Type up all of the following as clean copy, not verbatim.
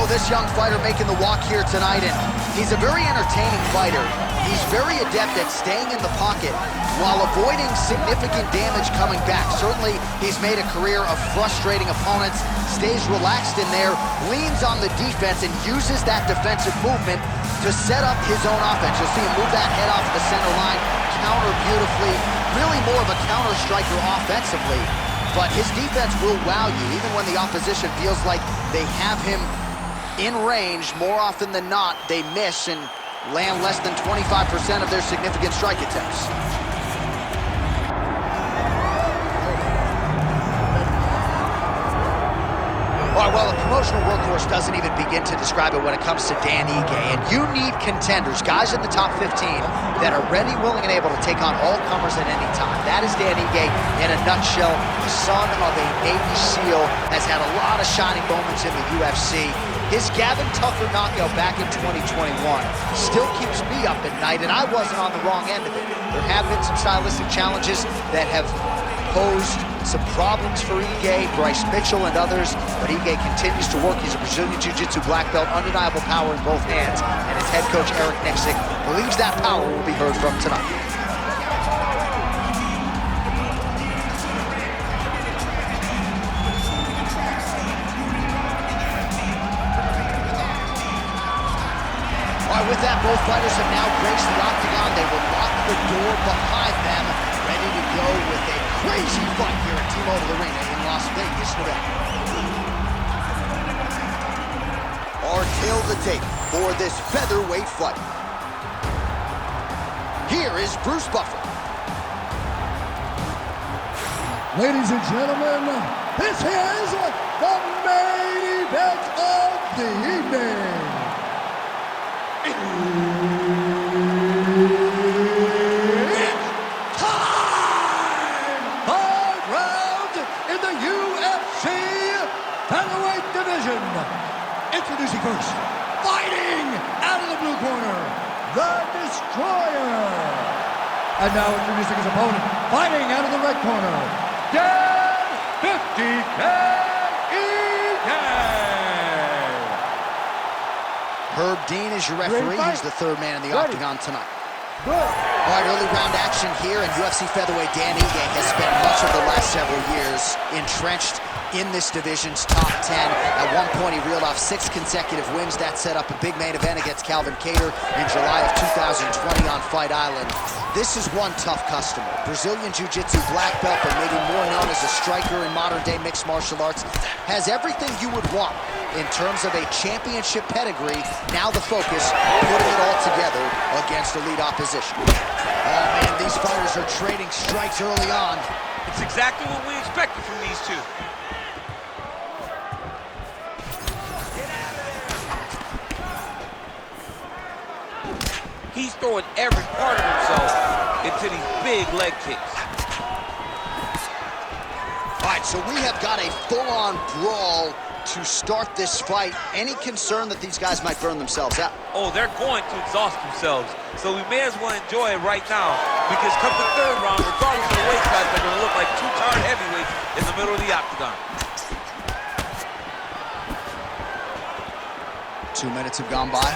Oh, this young fighter making the walk here tonight, and he's a very entertaining fighter. He's very adept at staying in the pocket while avoiding significant damage coming back. Certainly, he's made a career of frustrating opponents, stays relaxed in there, leans on the defense, and uses that defensive movement to set up his own offense. You'll see him move that head off the center line, counter beautifully, really more of a counter striker offensively. But his defense will wow you, even when the opposition feels like they have him in range. More often than not, they miss and land less than 25% of their significant strike attempts. All right, well, a promotional workhorse doesn't even begin to describe it when it comes to Dan Ige. And you need contenders, guys in the top 15, that are ready, willing, and able to take on all comers at any time. That is Dan Ige in a nutshell. The son of a Navy SEAL, has had a lot of shining moments in the UFC. His Gavin Tucker knockout back in 2021 still keeps me up at night, and I wasn't on the wrong end of it. There have been some stylistic challenges that have posed some problems for Ige, Bryce Mitchell, and others, but Ige continues to work. He's a Brazilian Jiu-Jitsu black belt, undeniable power in both hands, and his head coach, Eric Nixick, believes that power will be heard from tonight. With that, both fighters have now graced the octagon. They will lock the door behind them, ready to go with a crazy fight here at T-Mobile Arena in Las Vegas, Nevada. Our tail of the tape for this featherweight fight. Here is Bruce Buffer. Ladies and gentlemen, this is the main event of the evening. It's time! 5 rounds in the UFC featherweight division. Introducing first, fighting out of the blue corner, the Destroyer. And now introducing his opponent, fighting out of the red corner, Dan 50K Ige. Herb Dean is your referee. He's the third man in the octagon tonight. All right, early round action here, and UFC featherweight Dan Ige has spent much of the last several years entrenched in this division's top 10. At one point, he reeled off 6 consecutive wins. That set up a big main event against Calvin Kattar in July of 2020 on Fight Island. This is one tough customer. Brazilian Jiu-Jitsu black belt, but maybe more known as a striker in modern-day mixed martial arts. Has everything you would want in terms of a championship pedigree. Now the focus, putting it all together against elite opposition. Oh, man, these fighters are trading strikes early on. It's exactly what we expected from these two. He's throwing every part of himself into these big leg kicks. All right, so we have got a full-on brawl to start this fight. Any concern that these guys might burn themselves out? Oh, they're going to exhaust themselves. So we may as well enjoy it right now, because come the third round, regardless of the weight class, they're going to look like 2 tired heavyweights in the middle of the octagon. 2 minutes have gone by.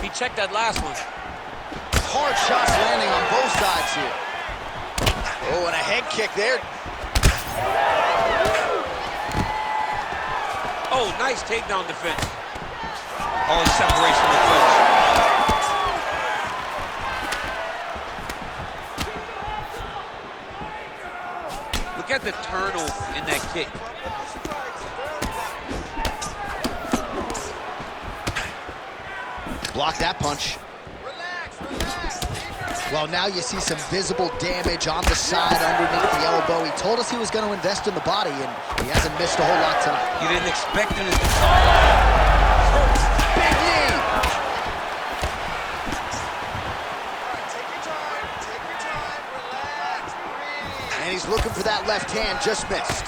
He checked that last one. Hard shots landing on both sides here. Oh, and a head kick there. Oh, nice takedown defense. Oh, separation with clinch. Look at the turnover in that kick. Block that punch. Well, now you see some visible damage on the side underneath the elbow. He told us he was going to invest in the body, and he hasn't missed a whole lot tonight. You didn't expect him to big knee! Relax, breathe. And he's looking for that left hand, just missed.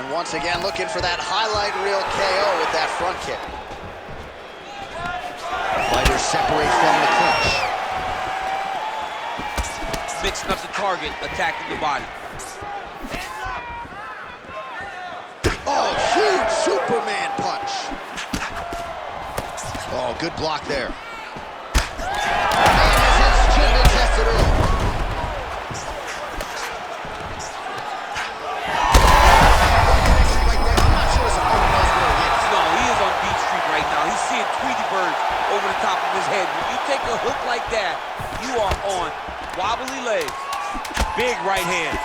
And once again, looking for that highlight reel KO with that front kick. Fighters separate from the clinch. Mixed messing up the target, attacking the body. Oh, huge Superman punch. Oh, good block there. Man has his chin been tested early. I'm not sure his opponent knows where he is. No, he is on Beach Street right now. He's seeing Tweety birds over the top of his head. When you take a hook like that, you are on wobbly legs. Big right hand.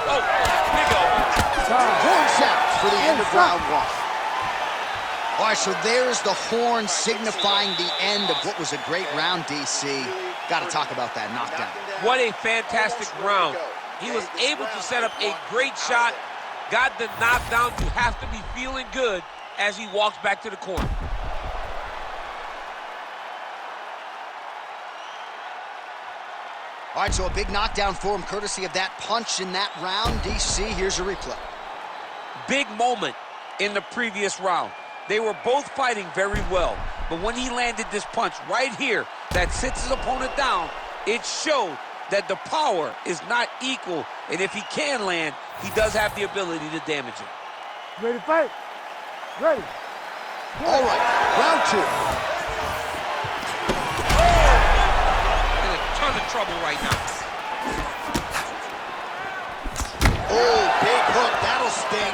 Oh, big elbow. Horn sounds for the end of round one. All right, so there's the horn signifying the end of what was a great round, DC. Got to talk about that knockdown. What a fantastic round. He was able to set up a great shot, got the knockdown. You have to be feeling good as he walks back to the corner. All right, so a big knockdown for him, courtesy of that punch in that round. DC, here's a replay. Big moment in the previous round. They were both fighting very well, but when he landed this punch right here that sits his opponent down, it showed that the power is not equal, and if he can land, he does have the ability to damage him. Ready to fight? Ready. All right, round two. In a ton of trouble right now. Oh, big hook, that'll sting.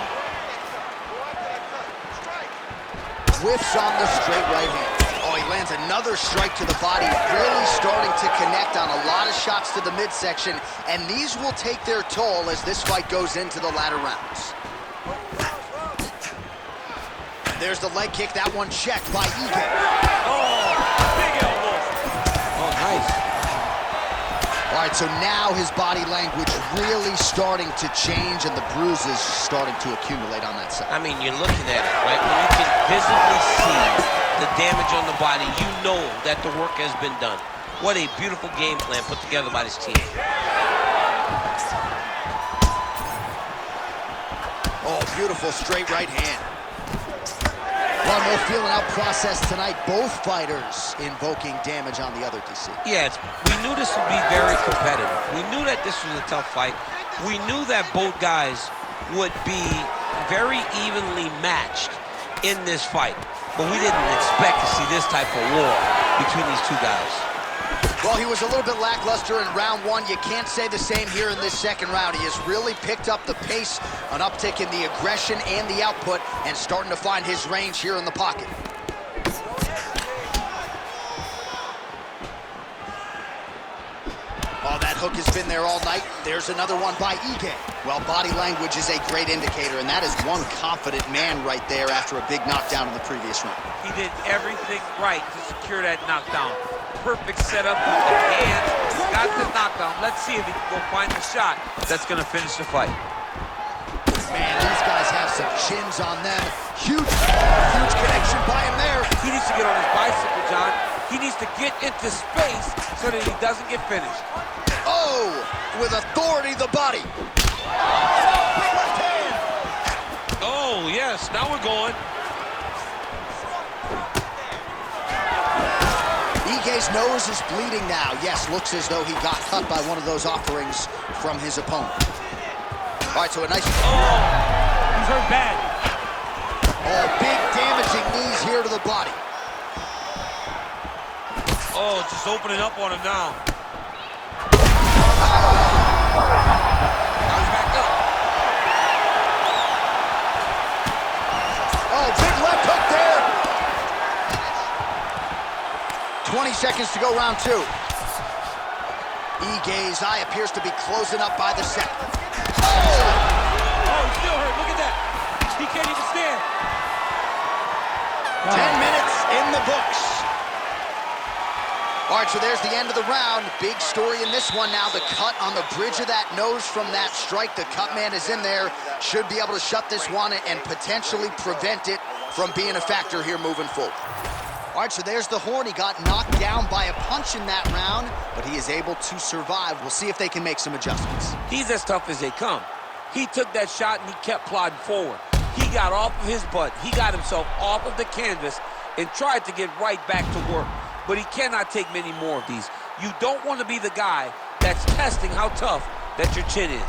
Whiffs on the straight right hand. Oh, he lands another strike to the body, really starting to connect on a lot of shots to the midsection, and these will take their toll as this fight goes into the latter rounds. There's the leg kick, that one checked by Ige. Oh, big elbow. Oh, nice. All right, so now his body language really starting to change and the bruises starting to accumulate on that side. I mean, you're looking at it, right? When you can visibly see the damage on the body, you know that the work has been done. What a beautiful game plan put together by this team. Oh, beautiful straight right hand. One more feeling out process tonight. Both fighters invoking damage on the other, DC. Yeah, we knew this would be very competitive. We knew that this was a tough fight. We knew that both guys would be very evenly matched in this fight. But we didn't expect to see this type of war between these two guys. Well, he was a little bit lackluster in round one. You can't say the same here in this second round. He has really picked up the pace, an uptick in the aggression and the output, and starting to find his range here in the pocket. Oh, that hook has been there all night. There's another one by Ige. Well, body language is a great indicator, and that is one confident man right there after a big knockdown in the previous round. He did everything right to secure that knockdown. Perfect setup with the hands, got the knockdown. Let's see if he can go find the shot that's gonna finish the fight. Man, these guys have some chins on them. Huge connection by him there. He needs to get on his bicycle, John. He needs to get into space so that he doesn't get finished. Oh, with authority, the body. Oh, yes, now we're going. Ige's nose is bleeding now. Yes, looks as though he got cut by one of those offerings from his opponent. All right, so a nice... Oh, he's hurt bad. Oh, big damaging knees here to the body. Oh, just opening up on him now. Now he's back up. Oh, big left hook there. 20 seconds to go, round two. Ige's eye appears to be closing up by the second. Oh, he's still hurt. Look at that. He can't even stand. 10 minutes in the books. All right, so there's the end of the round. Big story in this one now. The cut on the bridge of that nose from that strike. The cut man is in there. Should be able to shut this one and potentially prevent it from being a factor here moving forward. All right, so there's the horn. He got knocked down by a punch in that round, but he is able to survive. We'll see if they can make some adjustments. He's as tough as they come. He took that shot and he kept plodding forward. He got off of his butt. He got himself off of the canvas and tried to get right back to work. But he cannot take many more of these. You don't want to be the guy that's testing how tough that your chin is.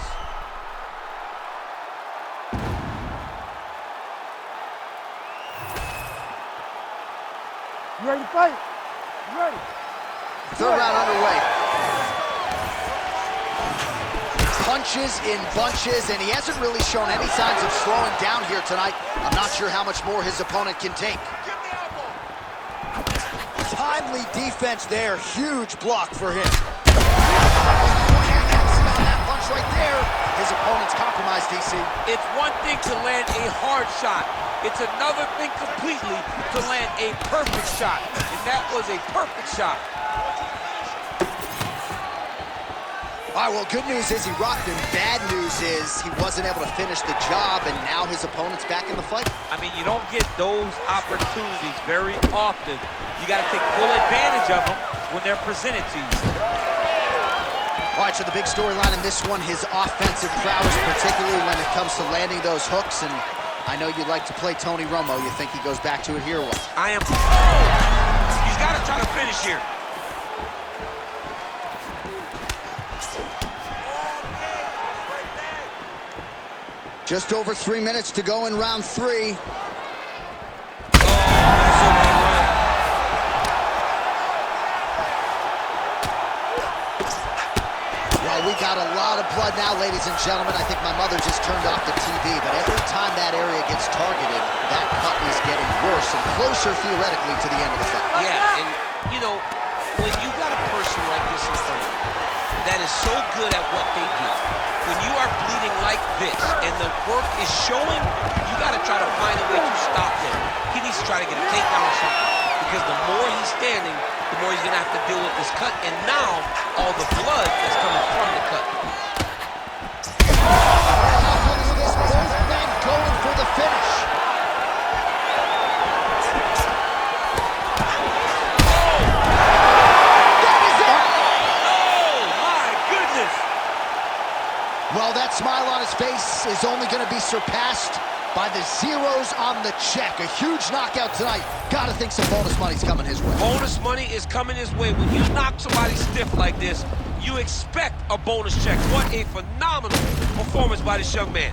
You ready to fight? You ready? Third round underway. Punches in bunches, and he hasn't really shown any signs of slowing down here tonight. I'm not sure how much more his opponent can take. Timely defense there, huge block for him. On that punch right there, his opponent's compromised, DC. It's one thing to land a hard shot. It's another thing completely to land a perfect shot. And that was a perfect shot. All right, well, good news is he rocked him. Bad news is he wasn't able to finish the job, and now his opponent's back in the fight. I mean, you don't get those opportunities very often. You got to take full advantage of them when they're presented to you. All right, so the big storyline in this one, his offensive prowess, particularly when it comes to landing those hooks. And I know you like to play Tony Romo. You think he goes back to it here or what? I am. Oh! He's got to try to finish here. Just over 3 minutes to go in round 3. Well, we got a lot of blood now, ladies and gentlemen. I think my mother just turned off the TV, but every time that area gets targeted, that cut is getting worse and closer, theoretically, to the end of the fight. Yeah, and, you know, when you got a person like this in front of you that is so good at what they do, when you are bleeding like this and the work is showing, you got to try to find a way to stop him. He needs to try to get a takedown or something, because the more he's standing, the more he's going to have to deal with this cut, and now all the blood is coming from the cut. Both men going for the finish. Well, that smile on his face is only going to be surpassed by the zeros on the check. A huge knockout tonight. Got to think some bonus money's coming his way. Bonus money is coming his way. When you knock somebody stiff like this, you expect a bonus check. What a phenomenal performance by this young man.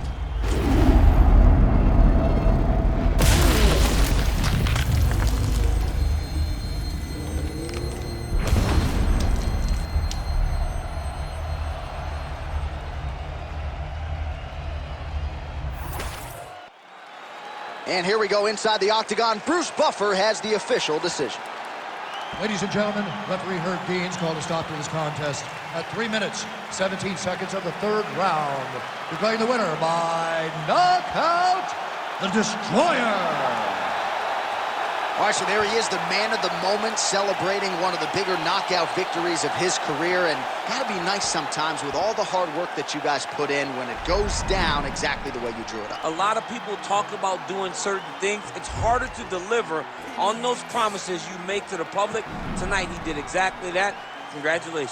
And here we go inside the octagon. Bruce Buffer has the official decision. Ladies and gentlemen, referee Herb Deans called a stop to this contest at 3 minutes, 17 seconds of the third round. Declaring the winner by knockout, the Destroyer. All right, so there he is, the man of the moment, celebrating one of the bigger knockout victories of his career. And gotta be nice sometimes with all the hard work that you guys put in when it goes down exactly the way you drew it up. A lot of people talk about doing certain things. It's harder to deliver on those promises you make to the public. Tonight, he did exactly that. Congratulations.